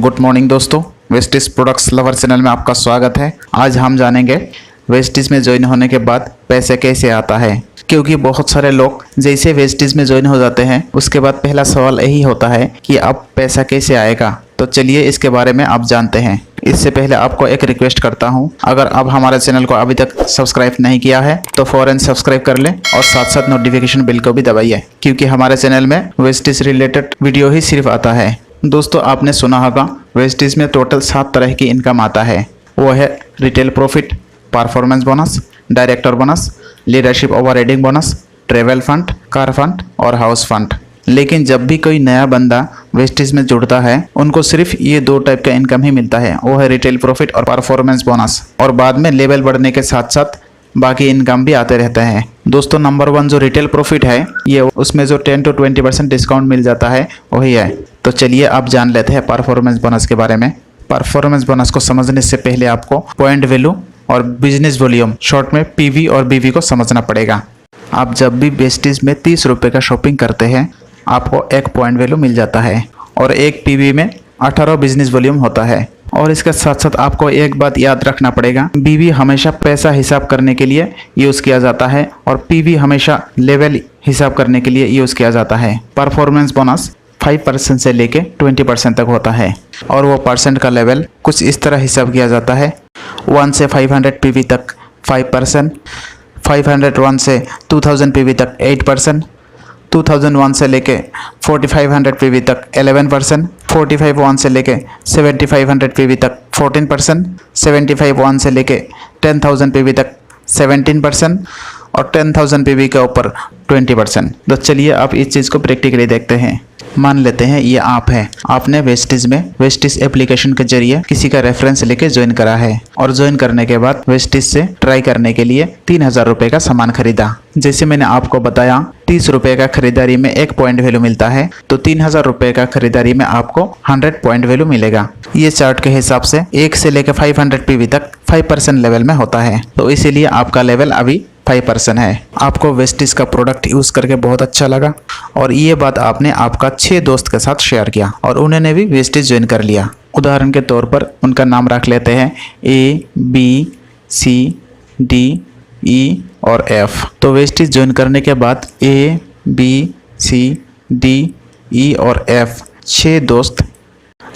Good morning दोस्तों, Vestige products lover channel में आपका स्वागत है। आज हम जानेंगे वेस्टिज में ज्वाइन होने के बाद पैसे कैसे आता है, क्योंकि बहुत सारे लोग जैसे वेस्टिज में ज्वाइन हो जाते हैं उसके बाद पहला सवाल यही होता है कि अब पैसा कैसे आएगा। तो चलिए इसके बारे में आप जानते हैं। इससे पहले आपको एक रिक्वेस्ट करता हूं, अगर आप हमारे चैनल को अभी तक सब्सक्राइब नहीं किया है तो फौरन सब्सक्राइब कर लें और साथ साथ नोटिफिकेशन बेल को भी दबाइए, क्योंकि हमारे चैनल में वेस्टिज रिलेटेड वीडियो ही सिर्फ आता है। दोस्तों, आपने सुना होगा वेस्टिज में टोटल 7 तरह की इनकम आता है। वो है retail profit, performance bonus, director bonus, leadership overriding bonus, travel fund, car fund और हाउस फंड। लेकिन जब भी कोई नया बंदा वेस्टिज में जुड़ता है उनको सिर्फ ये 2 टाइप का इनकम ही मिलता है, वो है रिटेल प्रॉफिट और परफॉर्मेंस बोनस। और बाद में लेवल बढ़ने के साथ साथ बाकी इनकम भी आते रहते हैं। दोस्तों, नंबर 1 जो रिटेल प्रॉफिट है, ये उसमें जो 10 to 20% डिस्काउंट मिल जाता है वही है। तो चलिए आप जान लेते हैं परफॉर्मेंस बोनस के बारे में। परफॉर्मेंस बोनस को समझने से पहले आपको पॉइंट वैल्यू और बिजनेस वॉल्यूम, शॉर्ट में पीवी और बीवी को समझना पड़ेगा। आप जब भी वेस्टिज में 30 रुपये का शॉपिंग करते हैं आपको 1 पॉइंट वैल्यू मिल जाता है और 1 पीवी में 18 बिजनेस वॉल्यूम होता है। और इसके साथ साथ आपको एक बात याद रखना पड़ेगा, बीवी हमेशा पैसा हिसाब करने के लिए यूज़ किया जाता है और पीवी हमेशा लेवल हिसाब करने के लिए यूज़ किया जाता है। परफॉर्मेंस बोनस 5% से लेके 20% तक होता है और वो परसेंट का लेवल कुछ इस तरह हिसाब किया जाता है। 1 से 500 पीवी तक 5%, 501 से 2000 पीवी तक 8%, 2001 से लेके 4500 पीवी तक 11%, 4501 से लेके 7500 पीवी तक 14%, 7501 से लेके 10000 पीवी तक 17% और 10000 पीवी के ऊपर 20%। तो चलिए आप इस चीज़ को प्रैक्टिकली देखते हैं। मान लेते हैं ये आप है, आपने वेस्टिज में वेस्टिज एप्लीकेशन के जरिए किसी का रेफरेंस लेके ज्वाइन करा है और ज्वाइन करने के बाद वेस्टिज से ट्राई करने के लिए 3000 रुपये का सामान खरीदा। जैसे मैंने आपको बताया 30 रुपये का खरीदारी में 1 पॉइंट वैल्यू मिलता है, तो 3000 रुपये का खरीदारी में आपको 100 पॉइंट वैल्यू मिलेगा। ये चार्ट के हिसाब से 1 से लेकर 500 पीवी तक 5% लेवल में होता है, तो इसीलिए आपका लेवल अभी 5% है। आपको वेस्टिज का प्रोडक्ट यूज़ करके बहुत अच्छा लगा और ये बात आपने आपका 6 दोस्त के साथ शेयर किया और उन्होंने भी वेस्टिज ज्वाइन कर लिया। उदाहरण के तौर पर उनका नाम रख लेते हैं ABCDE और F। तो वेस्टिज ज्वाइन करने के बाद ABCDE और F 6 दोस्त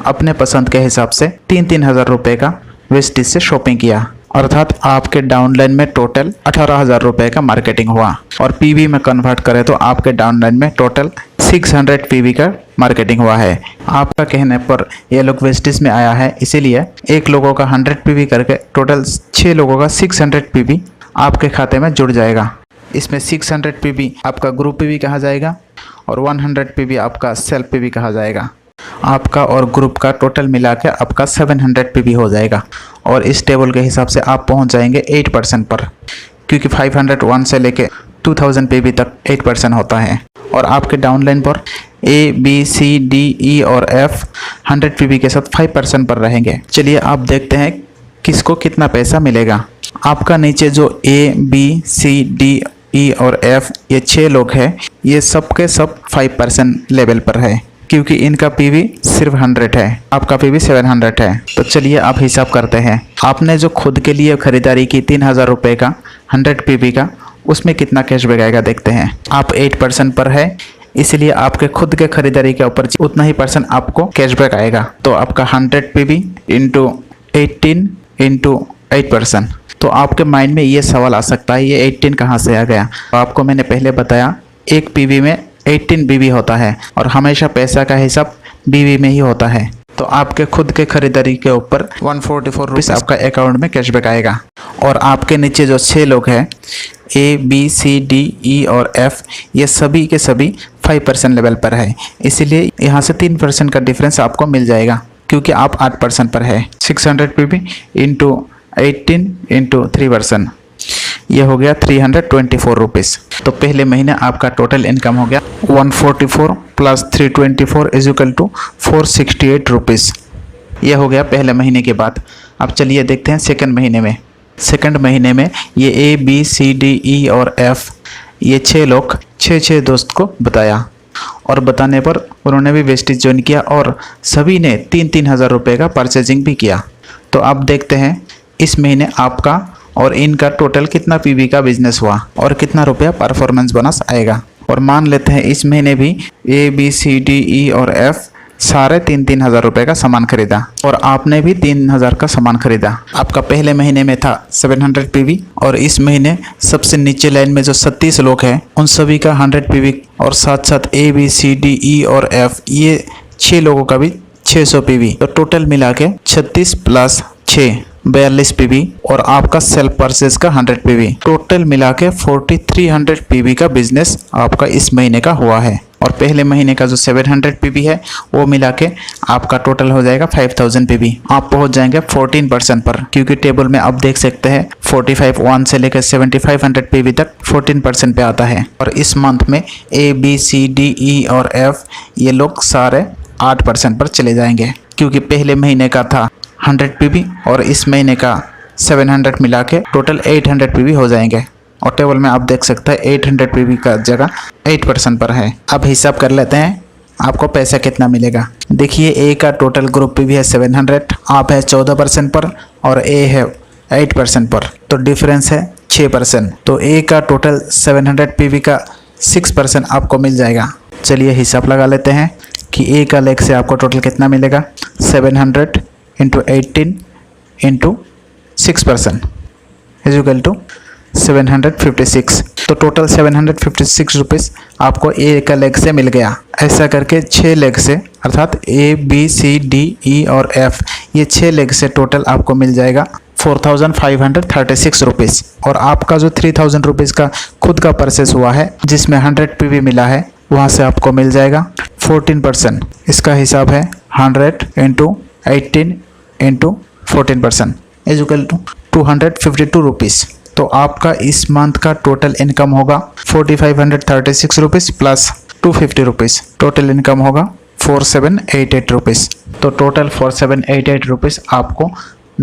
अपने पसंद के हिसाब से 3-3 हज़ार रुपये का वेस्टिज से शॉपिंग किया, अर्थात आपके डाउनलाइन में टोटल 18,000 रुपये का मार्केटिंग हुआ। और पीवी में कन्वर्ट करें तो आपके डाउनलाइन में टोटल 600 पीवी का मार्केटिंग हुआ है। आपका कहने पर ये लोग वेस्टिज में आया है, इसीलिए एक लोगों का 100 पीवी करके टोटल 6 लोगों का 600 पीवी आपके खाते में जुड़ जाएगा। इसमें 600 पीवी आपका ग्रुप पीवी कहा जाएगा और 100 पीवी आपका सेल्फ पीवी कहा जाएगा। आपका और ग्रुप का टोटल मिला के आपका 700 पीवी हो जाएगा और इस टेबल के हिसाब से आप पहुंच जाएंगे 8% पर, क्योंकि 501 से लेके 2000 पीवी तक 8% होता है। और आपके डाउनलाइन पर ABCDE और F 100 पीवी के साथ 5% पर रहेंगे। चलिए आप देखते हैं किसको कितना पैसा मिलेगा। आपका नीचे जो ABCDE और F ये 6 लोग हैं, ये सब के सब 5% लेवल पर है, क्योंकि इनका पीवी सिर्फ 100 है, आपका पीवी 700 है। तो चलिए आप हिसाब करते हैं। आपने जो खुद के लिए खरीदारी की 3000 रुपये का 100 पीवी का, उसमें कितना कैशबैक आएगा देखते हैं। आप 8% पर है, इसलिए आपके खुद के खरीदारी के ऊपर उतना ही परसेंट आपको कैशबैक आएगा। तो आपका 100 पीवी इंटू 18 इंटू 8%। तो आपके माइंड में ये सवाल आ सकता है, ये 18 कहाँ से आ गया। तो आपको मैंने पहले बताया 1 पीवी में 18 बीवी होता है और हमेशा पैसा का हिसाब बीवी में ही होता है। तो आपके खुद के खरीदारी के ऊपर 144 रुपीज़ आपका अकाउंट में कैशबैक आएगा। और आपके नीचे जो 6 लोग हैं ABCDE और F, ये सभी के सभी 5% लेवल पर है, इसीलिए यहाँ से 3% का डिफरेंस आपको मिल जाएगा, क्योंकि आप 8% पर है। 600 पीवी इंटू 18 इंटू 3%, ये हो गया 324 रुपीज़। तो पहले महीने आपका टोटल इनकम हो गया 144 plus 324 is equal to 468 rupees. ये हो गया पहले महीने के बाद। अब चलिए देखते हैं सेकंड महीने में। सेकंड महीने में ये ABCDE और F ये 6 लोग 6 दोस्त को बताया और बताने पर उन्होंने भी वेस्टिज ज्वाइन किया और सभी ने 3-3 हज़ार रुपये का परचेजिंग भी किया। तो अब देखते हैं इस महीने आपका और इनका टोटल कितना पीवी का बिजनेस हुआ और कितना रुपया परफॉर्मेंस बोनस आएगा। और मान लेते हैं इस महीने भी A B C D E और एफ सारे 3-3 हज़ार रुपये का सामान खरीदा और आपने भी 3 हज़ार का सामान खरीदा। आपका पहले महीने में था 700 पीवी और इस महीने सबसे नीचे लाइन में जो 36 लोग हैं उन सभी का 100 पीवी और साथ साथ A B C D E और एफ ये 6 लोगों का भी 600 पीवी। तो टोटल मिला के 36 + 6 42 पीवी और आपका सेल्फ परचेज का 100 पीवी। टोटल मिला के 4300 पीवी का बिजनेस आपका इस महीने का हुआ है। और पहले महीने का जो 700 पीवी है वो मिला के आपका टोटल हो जाएगा 5000 पीवी। आप पहुंच जाएंगे 14% पर, क्योंकि टेबल में आप देख सकते हैं 45 से लेकर 7500 पीवी तक 14% पे आता है। और इस मंथ में A B C D E और एफ ये लोग सारे 8% पर चले जाएंगे, क्योंकि पहले महीने का था 100 पीवी और इस महीने का 700 मिला के टोटल 800 पीवी हो जाएंगे। और टेबल में आप देख सकते हैं 800 पीवी का जगह 8% पर है। अब हिसाब कर लेते हैं आपको पैसा कितना मिलेगा। देखिए ए का टोटल ग्रुप पीवी है 700, आप है 14% पर और ए है 8% पर, तो डिफरेंस है 6%। तो ए का टोटल 700 पीवी का 6% आपको मिल जाएगा। चलिए हिसाब लगा लेते हैं कि ए का लेग से आपको टोटल कितना मिलेगा। 700 × 18 × 6% इज इक्वल टू 756। तो टोटल 756 रुपीज़ आपको ए का लेग से मिल गया। ऐसा करके 6 लेग से अर्थात A B C D E और एफ ये 6 लेग से टोटल आपको मिल जाएगा 4536 रुपीज़। और आपका जो 3000 रुपीज़ का खुद का परचेस हुआ है जिसमें 100 पीवी मिला है वहाँ से आपको मिल जाएगा 14%। इसका हिसाब है 100 × 18 × 14% इज इक्वल टू 252 रुपीज़। तो आपका इस मंथ का टोटल इनकम होगा 4536 rupees plus 250 rupees. Total income होगा 4788 रुपीज़। तो टोटल 4788 रुपीज़ आपको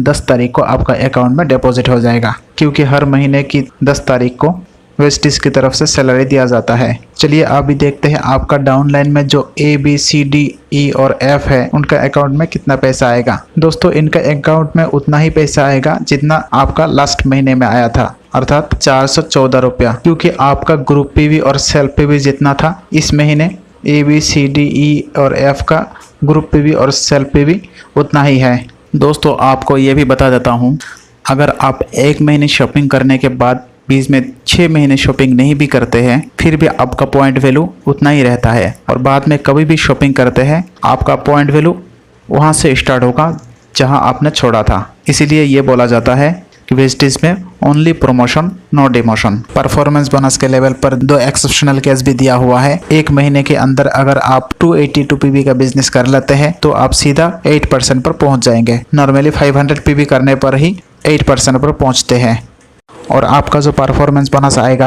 10 तारीख को आपका अकाउंट में डिपॉजिट हो जाएगा, क्योंकि हर महीने की 10 तारीख को वेस्टिज की तरफ से सैलरी दिया जाता है। चलिए अभी देखते हैं आपका डाउन लाइन में जो A B C D E और एफ है उनका अकाउंट में कितना पैसा आएगा। दोस्तों इनका अकाउंट में उतना ही पैसा आएगा जितना आपका लास्ट महीने में आया था, अर्थात 414 रुपया, क्योंकि आपका ग्रुप पीवी और सेल्फ पीवी जितना था इस महीने A B C D E और एफ का ग्रुप पीवी और सेल्फ पीवी उतना ही है। दोस्तों आपको ये भी बता देता हूँ, अगर आप 1 महीने शॉपिंग करने के बाद बीच में 6 महीने शॉपिंग नहीं भी करते हैं फिर भी आपका पॉइंट वैल्यू उतना ही रहता है। और बाद में कभी भी शॉपिंग करते हैं आपका पॉइंट वैल्यू वहाँ से स्टार्ट होगा जहाँ आपने छोड़ा था। इसीलिए ये बोला जाता है कि वेस्टिज में only promotion no demotion. Performance bonus के लेवल पर 2 एक्सेप्शनल केस भी दिया हुआ है। 1 महीने के अंदर अगर आप 282 पीवी का बिजनेस कर लेते हैं तो आप सीधा 8% पर पहुंच जाएंगे। नॉर्मली 500 पीवी करने पर ही 8% पर पहुंचते हैं। और आपका जो परफॉर्मेंस बोनस आएगा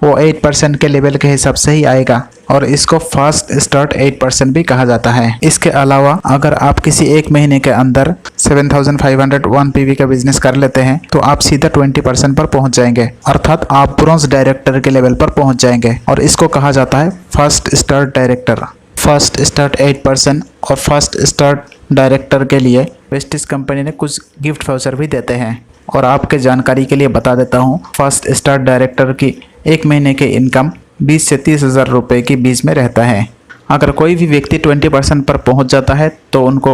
वो 8% के लेवल के हिसाब से ही आएगा और इसको फास्ट स्टार्ट 8% भी कहा जाता है। इसके अलावा अगर आप किसी 1 महीने के अंदर 7501 पीवी का बिजनेस कर लेते हैं तो आप सीधा 20% पर पहुंच जाएंगे, अर्थात आप ब्रोंज डायरेक्टर के लेवल पर पहुंच जाएंगे और इसको कहा जाता है fast start director. First start 8% और फर्स्ट स्टार्ट डायरेक्टर के लिए वेस्टिज कंपनी ने कुछ गिफ्ट वाउचर भी देते हैं। और आपके जानकारी के लिए बता देता हूँ, फर्स्ट स्टार्ट डायरेक्टर की 1 महीने के इनकम 20 से 30 हज़ार रुपये के बीच में रहता है। अगर कोई भी व्यक्ति 20% पर पहुँच जाता है तो उनको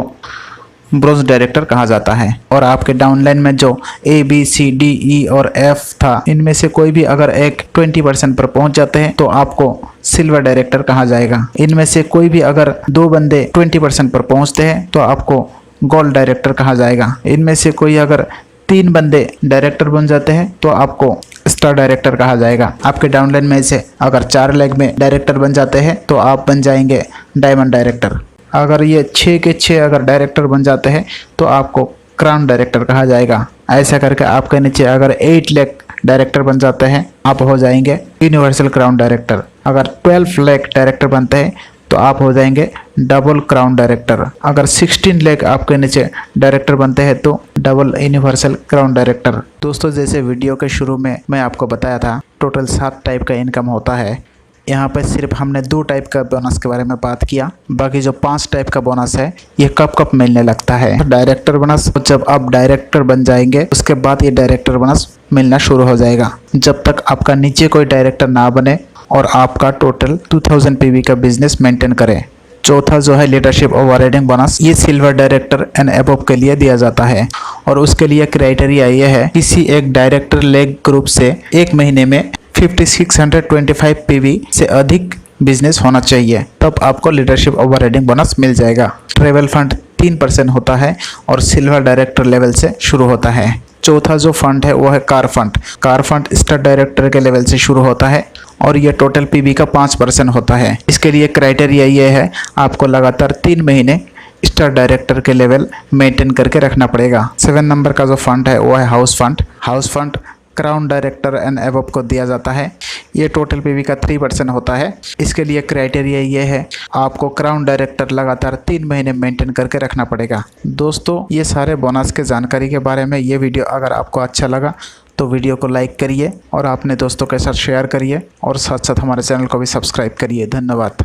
ब्रोंज डायरेक्टर कहा जाता है। और आपके डाउनलाइन में जो A B C D E और एफ था इनमें से कोई भी अगर एक 20% पर पहुंच जाते हैं तो आपको सिल्वर डायरेक्टर कहा जाएगा। इनमें से कोई भी अगर 2 बंदे 20% पर पहुंचते हैं तो आपको गोल्ड डायरेक्टर कहा जाएगा। इनमें से कोई अगर 3 बंदे डायरेक्टर बन जाते हैं तो आपको स्टार डायरेक्टर कहा जाएगा। आपके डाउनलाइन में से अगर 4 लेग में डायरेक्टर बन जाते हैं तो आप बन जाएंगे डायमंड डायरेक्टर। अगर ये 6 के 6 अगर डायरेक्टर बन जाते हैं तो आपको क्राउन डायरेक्टर कहा जाएगा। ऐसा करके आपके नीचे अगर 8 लेग डायरेक्टर बन जाते हैं आप हो जाएंगे यूनिवर्सल क्राउन डायरेक्टर। अगर 12 लेग डायरेक्टर बनते हैं तो आप हो जाएंगे डबल क्राउन डायरेक्टर। अगर 16 लेग आपके नीचे डायरेक्टर बनते हैं तो डबल यूनिवर्सल क्राउन डायरेक्टर। दोस्तों जैसे वीडियो के शुरू में मैं आपको बताया था टोटल 7 टाइप का इनकम होता है। यहाँ पे सिर्फ हमने 2 टाइप का बोनस के बारे में बात किया। बाकी जो 5 टाइप का बोनस है ये कब कब मिलने लगता है। डायरेक्टर बोनस, जब आप डायरेक्टर बन जाएंगे उसके बाद ये डायरेक्टर बोनस मिलना शुरू हो जाएगा। जब तक आपका नीचे कोई डायरेक्टर ना बने और आपका टोटल 2000 पीवी का बिजनेस मेंटेन करे। चौथा जो है लीडरशिप ओवरराइडिंग बोनस, ये सिल्वर डायरेक्टर एंड अबव के लिए दिया जाता है और उसके लिए क्राइटेरिया ये है किसी एक डायरेक्टर लेग ग्रुप से 1 महीने में 5625 पीवी से अधिक बिजनेस होना चाहिए, तब आपको लीडरशिप ओवरराइडिंग बोनस मिल जाएगा। ट्रेवल फंड 3% होता है और सिल्वर डायरेक्टर लेवल से शुरू होता है। चौथा जो फंड है वो है car fund. Car fund star director के लेवल से शुरू होता है और ये टोटल पीवी का 5% होता है। इसके लिए क्राइटेरिया ये है आपको लगातार 3 महीने स्टार डायरेक्टर के लेवल मेंटेन करके रखना पड़ेगा। 7 नंबर का जो फंड है वो है house fund. House fund crown director and above को दिया जाता है। ये टोटल पीवी का 3% होता है। इसके लिए क्राइटेरिया ये है आपको क्राउन डायरेक्टर लगातार 3 महीने मेंटेन करके रखना पड़ेगा। दोस्तों, ये सारे बोनस के जानकारी के बारे में ये वीडियो अगर आपको अच्छा लगा तो वीडियो को लाइक करिए और अपने दोस्तों के साथ शेयर करिए और साथ साथ हमारे चैनल को भी सब्सक्राइब करिए। धन्यवाद।